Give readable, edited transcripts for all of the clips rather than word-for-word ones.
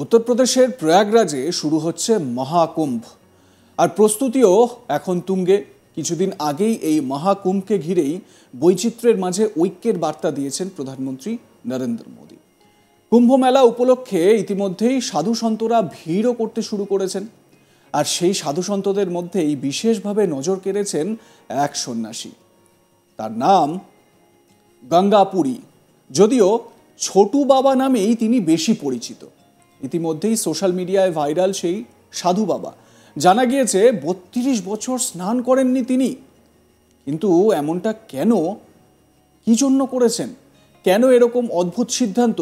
উত্তরপ্রদেশের প্রয়াগরাজে শুরু হচ্ছে মহাকুম্ভ আর প্রস্তুতিও এখন তুঙ্গে। কিছুদিন আগেই এই মহাকুম্ভকে ঘিরেই বৈচিত্র্যের মাঝে ঐক্যের বার্তা দিয়েছেন প্রধানমন্ত্রী নরেন্দ্র মোদী। কুম্ভ মেলা উপলক্ষে ইতিমধ্যেই সাধু সন্তরা ভিড়ও করতে শুরু করেছেন, আর সেই সাধু সন্তদের মধ্যেই বিশেষভাবে নজর কেড়েছেন এক সন্ন্যাসী। তার নাম গঙ্গাপুরী, যদিও ছোটু বাবা নামেই তিনি বেশি পরিচিত। ইতিমধ্যেই সোশ্যাল মিডিয়ায় ভাইরাল সেই সাধু বাবা। জানা গিয়েছে ৩২ বছর স্নান করেননি তিনি। কিন্তু এমনটা কেন, কি জন্য করেছেন, কেন এরকম অদ্ভুত সিদ্ধান্ত,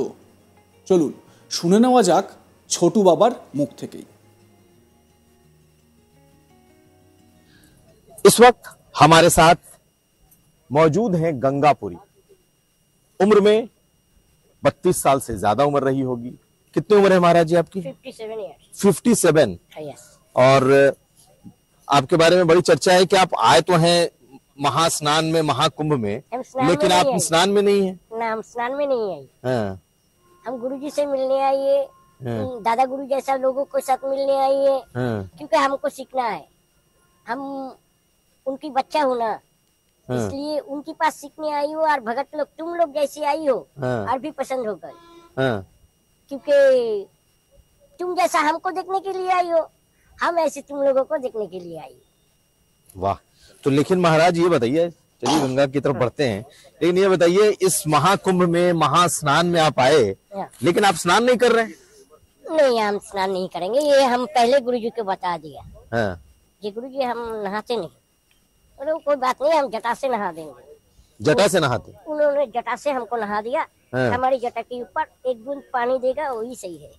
চলুন শুনে নেওয়া যাক ছোটু বাবার মুখ থেকেই। इस वक्त हमारे साथ मौजूद हैं गंगापुरी। उम्र में 32 साल से ज्यादा उम्र रही होगी। कितनी उम्र है महाराज जी आपकी? 57। Yes. और आपके बारे में बड़ी चर्चा है कि आप आए तो हैं महास्नान में, महाकुंभ में, हम स्नान लेकिन में आप नहीं आए। स्नान में नहीं है। ना, हम स्नान में नहीं आई। हाँ, हम गुरुजी से मिलने आइए, हाँ। दादा गुरु जैसा लोगों के साथ मिलने आइए, हाँ, क्योंकि हमको सीखना है। हम उनकी बच्चा हूँ ना, हाँ, इसलिए उनके पास सीखने आई हो। और भगत लोग तुम लोग जैसी आई हो हाँ, और भी पसंद हो गए, हाँ। क्योंकि तुम जैसा हमको देखने के लिए आई हो, हम ऐसे तुम लोगों को देखने के लिए आई। वाह। तो लेकिन महाराज ये बताइए, चलिए गंगा की तरफ बढ़ते हैं, लेकिन ये बताइए इस महाकुंभ में, महास्नान में आप आए, लेकिन आप स्नान नहीं कर रहे हैं। नहीं, हम स्नान नहीं करेंगे, ये हम पहले गुरुजी को बता दिया। हाँ, ये गुरुजी हम नहाते नहीं। अरे कोई बात नहीं, हम जटा से नहा देंगे। जटा से नहाते। उन्होंने जटा से हमको नहा दिया। हाँ। हमारी जटा के ऊपर एक बूंद पानी देगा, वही सही है।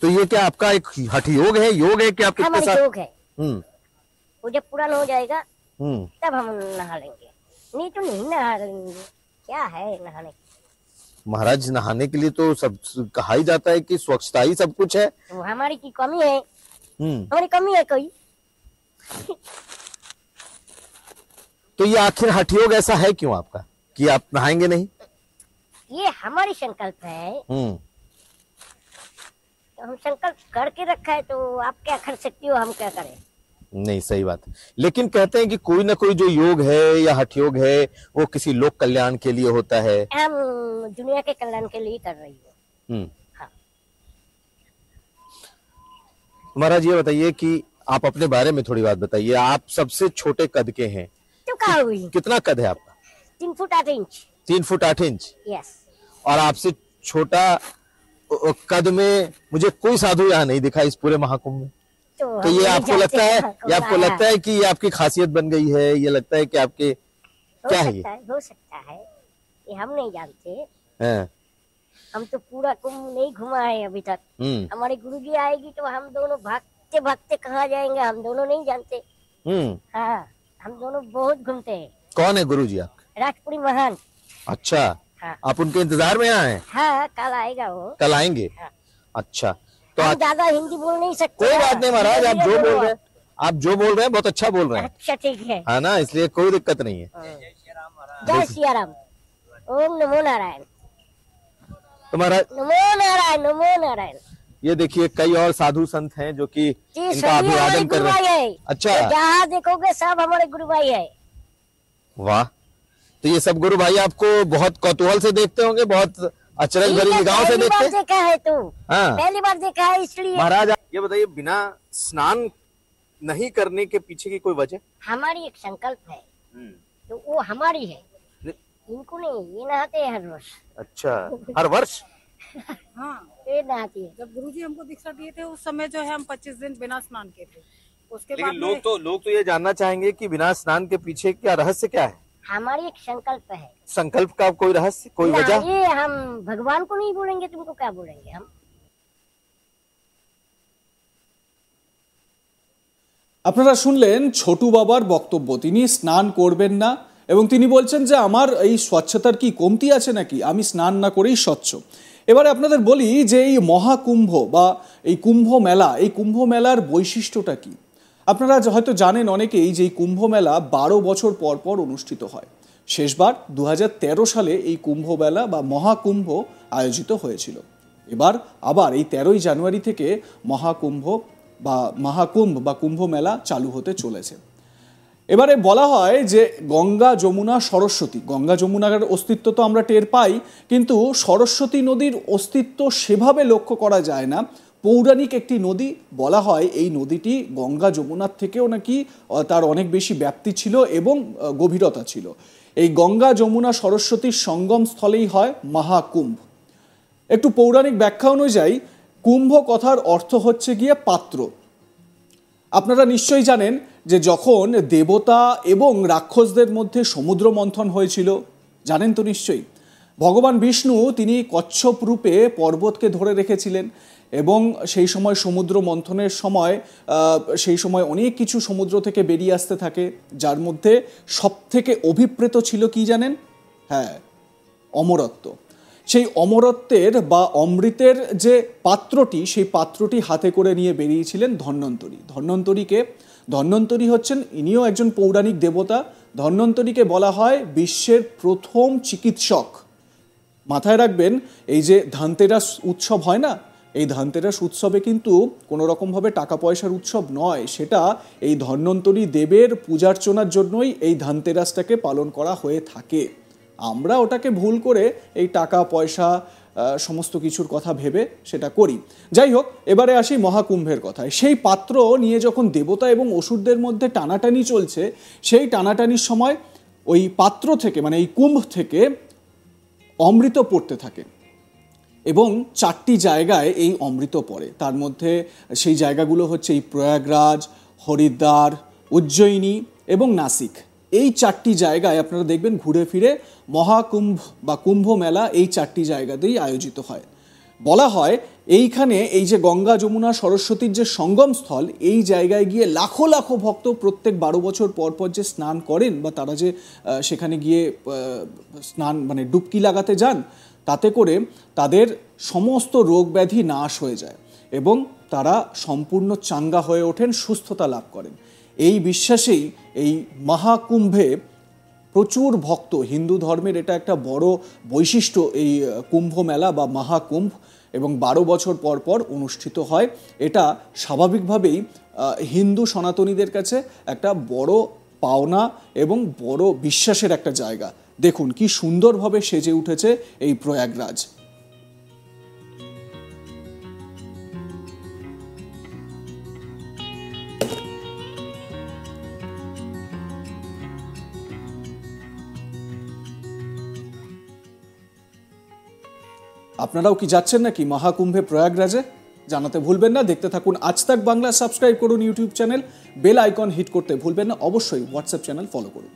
तो ये क्या आपका एक हठ योग है, योग है कि आप किसके हमारी साथ? योग है। हम्म, वो जब पुराना हो जाएगा हम्म। तब हम नहा लेंगे, नहीं तो नहीं नहा लेंगे। क्या है नहाने, महाराज नहाने के लिए तो सब कहा ही जाता है कि स्वच्छता ही सब कुछ है। तो हमारी की कमी है? हम्म। हमारी कमी है कोई? तो ये आखिर हठ योग ऐसा है क्यों आपका कि आप नहाएंगे नहीं? ये हमारी संकल्प है, हम्म। तो हम संकल्प करके रखा है, तो आप क्या कर सकती हो, हम क्या करें। नहीं, सही बात है। लेकिन कहते हैं कि कोई ना कोई जो योग है या हठ योग है वो किसी लोक कल्याण के लिए होता है। हम दुनिया के कल्याण के लिए कर रही हूँ। हम्म। हाँ। महाराज ये बताइए कि आप अपने बारे में थोड़ी बात बताइए। आप सबसे छोटे कद के हैं। तो कहा हुई कितना कद है आपका? 3 foot 8 inch. 3 foot 8 inch. Yes. और आपसे छोटा कद में मुझे कोई साधु यहाँ नहीं दिखा इस पूरे महाकुंभ में। तो हम ये नहीं आपको जानते लगता है, हमको ये आपको आया। लगता है कि ये आपकी खासियत बन गई है? ये लगता है कि आपके क्या है ये? हो सकता है, ये हम नहीं जानते। हाँ, हम तो पूरा कुंभ नहीं घुमा है अभी तक। हम्म, हमारी गुरुजी आएगी तो हम दोनों भागते भागते कहाँ जाएंगे, हम दोनों नहीं जानते। हम्म। हाँ, हम दोनों बहुत घूमते हैं। कौन है गुरुजी आपके? राजपुरी महान। अच्छा, हाँ। आप उनके इंतजार में यहाँ हैं? हाँ, कल आएगा वो। कल आएंगे? हाँ। अच्छा, तो हम ज्यादा हिंदी बोल नहीं सकते। कोई बात नहीं महाराज, आप जो बोल रहे हैं, आप जो बोल रहे हैं बहुत अच्छा बोल रहे हैं। अच्छा, ठीक है। है ना, इसलिए कोई दिक्कत नहीं है। जय सिया राम। ओम नमो नारायण। तो महाराज नमो नारायण, नमो नारायण। ये देखिए कई और साधु संत हैं जो कि जी, इनका सभी हमारे अभिवादन कर गुरु रहे भाई हैं। है। अच्छा। तो जहाँ देखोगे सब हमारे गुरु भाई है। वाह। तो ये सब गुरु भाई आपको बहुत कौतूहल से देखते होंगे, बहुत अचरज भरी निगाहों से पहली देखते बार हैं। देखा है तू। हाँ। पहली बार देखा है इसलिए। महाराज ये बताइए, बिना स्नान नहीं करने के पीछे की कोई वजह? हमारी एक संकल्प है, तो वो हमारी है, इनको नहीं। ये नहाते हैं हर वर्ष। अच्छा, हर वर्ष? हाँ, ये नहाती है। जब गुरुजी हमको दीक्षा दिए थे उस समय जो है हम 25 दिन बिना स्नान किए थे। उसके बाद लेकिन लोग तो ये जानना चाहेंगे कि बिना स्नान के पीछे क्या रहस्य क्या है? हमारी एक संकल्प है। संकल्प का कोई रहस्य, कोई ना, वजह? ये हम भगवान को नहीं बोलेंगे, तुमको क्या बोलेंगे हम। আপনারা শুনলেন ছোটু বাবার বক্তব্য। তিনি স্নান করবেন না এবং তিনি বলছেন যে আমার এই স্বচ্ছতার কি কমতি আছে নাকি, আমি স্নান না করেই স্বচ্ছ। এবারে আপনাদের বলি যে এই মহাকুম্ভ বা এই কুম্ভ মেলা, এই কুম্ভ মেলার বৈশিষ্ট্যটা কি। আপনারা হয়তো জানেন অনেকেই যে এই কুম্ভ মেলা 12 বছর পর পর অনুষ্ঠিত হয়। শেষবার 2013 সালে এই কুম্ভ মেলা বা মহাকুম্ভ আয়োজিত হয়েছিল। এবার আবার এই 13ই জানুয়ারি থেকে মহাকুম্ভ বা কুম্ভ মেলা চালু হতে চলেছে। এবারে বলা হয় যে গঙ্গা যমুনা সরস্বতী, গঙ্গা যমুনার অস্তিত্ব তো আমরা টের পাই, কিন্তু সরস্বতী নদীর অস্তিত্ব সেভাবে লক্ষ্য করা যায় না। পৌরাণিক একটি নদী, বলা হয় এই নদীটি গঙ্গা যমুনার থেকেও নাকি তার অনেক বেশি ব্যাপ্তি ছিল এবং গভীরতা ছিল। এই গঙ্গা যমুনা সরস্বতীর সঙ্গম স্থলেই হয় মহাকুম্ভ। একটু পৌরাণিক ব্যাখ্যা অনুযায়ী কুম্ভ কথার অর্থ হচ্ছে গিয়ে পাত্র। আপনারা নিশ্চয়ই জানেন যে যখন দেবতা এবং রাক্ষসদের মধ্যে সমুদ্র মন্থন হয়েছিল, জানেন তো নিশ্চয়ই, ভগবান বিষ্ণু তিনি কচ্ছপ রূপে পর্বতকে ধরে রেখেছিলেন এবং সেই সময় সমুদ্র মন্থনের সময় সেই সময় অনেক কিছু সমুদ্র থেকে বেরিয়ে আসতে থাকে, যার মধ্যে সবথেকে অভিপ্রেত ছিল কি জানেন? হ্যাঁ, অমরত্ব। সেই অমরত্বের বা অমৃতের যে পাত্রটি, সেই পাত্রটি হাতে করে নিয়ে বেরিয়েছিলেন ধন্বন্তরী। ধন্বন্তরী হচ্ছেন, ইনিও একজন পৌরাণিক দেবতা। ধন্বন্তরীকে বলা হয় বিশ্বের প্রথম চিকিৎসক। মাথায় রাখবেন, এই যে ধানতেরাস উৎসব হয় না, এই ধানতেরাস উৎসবে কিন্তু কোনো রকমভাবে টাকা পয়সার উৎসব নয়, সেটা এই ধন্বন্তরী দেবের পূজার্চনার জন্যই এই ধানতেরাসটাকে পালন করা হয়ে থাকে। আমরা ওটাকে ভুল করে এই টাকা পয়সা সমস্ত কিছুর কথা ভেবে সেটা করি। যাই হোক, এবারে আসি মহাকুম্ভের কথায়। সেই পাত্র নিয়ে যখন দেবতা এবং অসুরদের মধ্যে টানাটানি চলছে, সেই টানাটানির সময় ওই পাত্র থেকে, মানে এই কুম্ভ থেকে অমৃত পড়তে থাকে এবং 4টি জায়গায় এই অমৃত পড়ে। তার মধ্যে সেই জায়গাগুলো হচ্ছে এই প্রয়াগরাজ, হরিদ্বার, উজ্জয়িনী এবং নাসিক। এই 4টি জায়গায় আপনারা দেখবেন ঘুরে ফিরে মহাকুম্ভ বা কুম্ভ মেলা এই 4টি জায়গাতেই আয়োজিত হয়। বলা হয় এইখানে এই যে গঙ্গা যমুনা সরস্বতীর যে সঙ্গম স্থল, এই জায়গায় গিয়ে লাখো লাখো ভক্ত প্রত্যেক 12 বছর পর পর যে স্নান করেন বা তারা যে সেখানে গিয়ে স্নান মানে ডুবকি লাগাতে যান, তাতে করে তাদের সমস্ত রোগ ব্যাধি নাশ হয়ে যায় এবং তারা সম্পূর্ণ চাঙ্গা হয়ে ওঠেন, সুস্থতা লাভ করেন। এই বিশ্বাসেই এই মহাকুম্ভে প্রচুর ভক্ত, হিন্দু ধর্মের এটা একটা বড় বৈশিষ্ট্য এই কুম্ভ মেলা বা মহাকুম্ভ, এবং 12 বছর পর পর অনুষ্ঠিত হয়। এটা স্বাভাবিকভাবেই হিন্দু সনাতনীদের কাছে একটা বড় পাওনা এবং বড় বিশ্বাসের একটা জায়গা। দেখুন কি সুন্দরভাবে সেজে উঠেছে এই প্রয়াগরাজ। আপনারাও কি যাচ্ছেন নাকি মহাকুম্ভে প্রয়াগরাজে? জানাতে ভুলবেন না। দেখতে থাকুন আজ তাক বাংলা, সাবস্ক্রাইব করুন YouTube channel, bell icon hit করতে ভুলবেন না, অবশ্যই হোয়াটসঅ্যাপ চ্যানেল ফলো করুন।